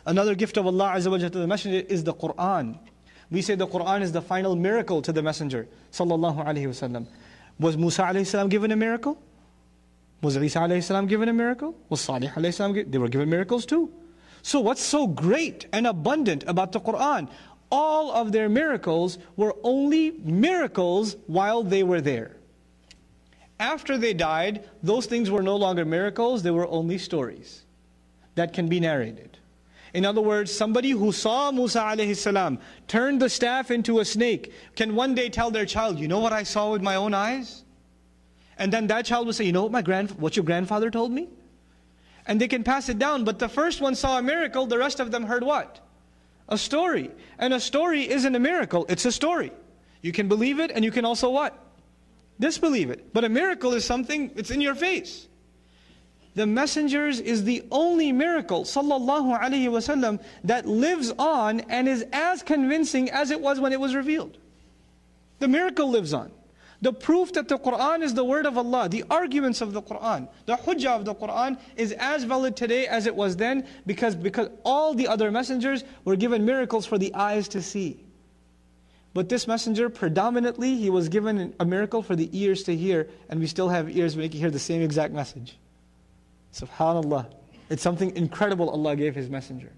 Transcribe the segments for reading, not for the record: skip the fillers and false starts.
Another gift of Allah Azza wa Jalla to the Messenger is the Quran. We say the Quran is the final miracle to the Messenger sallallahu alaihi wasallam. Was Musa alayhi salam given a miracle? Was Isa alayhi salam given a miracle? Was Salih alayhi salam given? They were given miracles too. So what's so great and abundant about the Quran? All of their miracles were only miracles while they were there. After they died, those things were no longer miracles, they were only stories that can be narrated. In other words, somebody who saw Musa alayhi salam turn the staff into a snake can one day tell their child, you know what I saw with my own eyes? And then that child will say, you know what your grandfather told me? And they can pass it down, but the first one saw a miracle, the rest of them heard what? A story. And a story isn't a miracle, it's a story. You can believe it and you can also what? Disbelieve it. But a miracle is something, it's in your face. The Messenger's is the only miracle, sallallahu alaihi wasallam, that lives on and is as convincing as it was when it was revealed. The miracle lives on. The proof that the Quran is the word of Allah, the arguments of the Quran, the hujjah of the Quran is as valid today as it was then because all the other messengers were given miracles for the eyes to see. But this messenger, predominantly, he was given a miracle for the ears to hear, and we still have ears making hear the same exact message. SubhanAllah. It's something incredible Allah gave His messenger.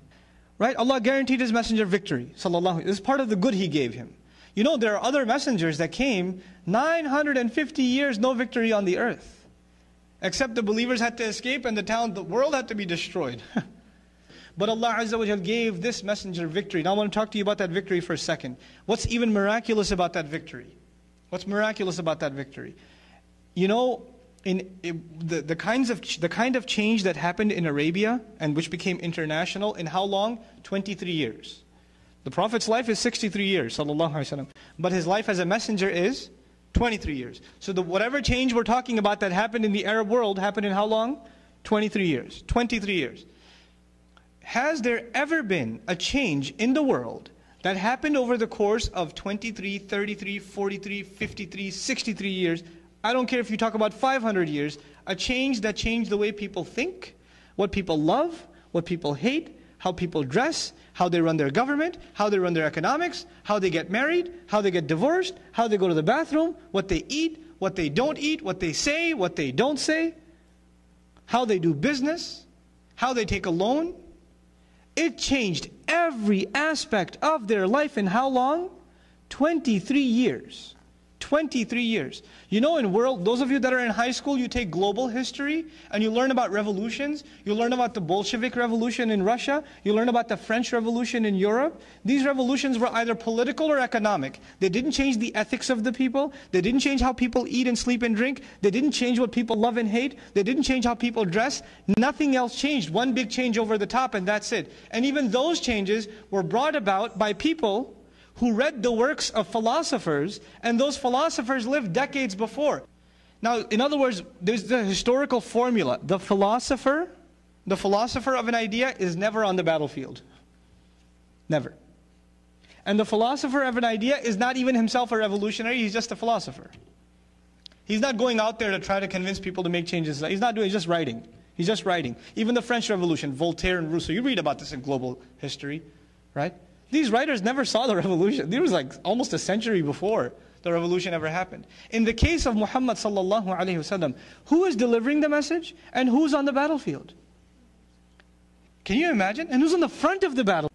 Right? Allah guaranteed His messenger victory. Sallallahu. This is part of the good He gave him. You know, there are other messengers that came 950 years, no victory on the earth. Except the believers had to escape and the world had to be destroyed. But Allah Azza wa Jal gave this messenger victory. Now I want to talk to you about that victory for a second. What's even miraculous about that victory? What's miraculous about that victory? You know, the kind of change that happened in Arabia and which became international in how long? 23 years. The Prophet's life is 63 years, sallallahu alaihi wasallam. But his life as a messenger is 23 years. So whatever change we're talking about that happened in the Arab world happened in how long? 23 years. 23 years. Has there ever been a change in the world that happened over the course of 23, 33, 43, 53, 63 years? I don't care if you talk about 500 years. A change that changed the way people think, what people love, what people hate, how people dress, how they run their government, how they run their economics, how they get married, how they get divorced, how they go to the bathroom, what they eat, what they don't eat, what they say, what they don't say, how they do business, how they take a loan. It changed every aspect of their life in how long? 23 years. 23 years. You know, those of you that are in high school, you take global history and you learn about revolutions. You learn about the Bolshevik Revolution in Russia. You learn about the French Revolution in Europe. These revolutions were either political or economic. They didn't change the ethics of the people. They didn't change how people eat and sleep and drink. They didn't change what people love and hate. They didn't change how people dress. Nothing else changed. One big change over the top and that's it. And even those changes were brought about by people who read the works of philosophers, and those philosophers lived decades before. Now, in other words, there's the historical formula. The philosopher of an idea is never on the battlefield. Never. And the philosopher of an idea is not even himself a revolutionary, he's just a philosopher. He's not going out there to try to convince people to make changes. He's just writing. He's just writing. Even the French Revolution, Voltaire and Rousseau, you read about this in global history, right? These writers never saw the revolution. It was like almost a century before the revolution ever happened. In the case of Muhammad sallallahu alaihi wasallam, who is delivering the message and who's on the battlefield? Can you imagine? And who's on the front of the battle?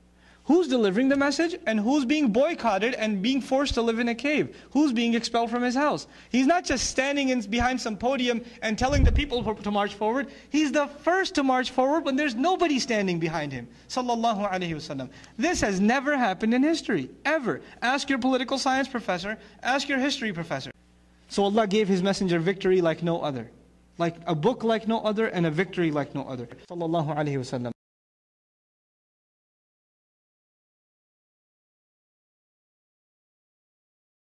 Who's delivering the message and who's being boycotted and being forced to live in a cave? Who's being expelled from his house? He's not just standing behind some podium and telling the people to march forward. He's the first to march forward when there's nobody standing behind him. Sallallahu alaihi wasallam. This has never happened in history, ever. Ask your political science professor, ask your history professor. So Allah gave His messenger victory like no other. Like a book like no other and a victory like no other. Sallallahu alaihi wasallam.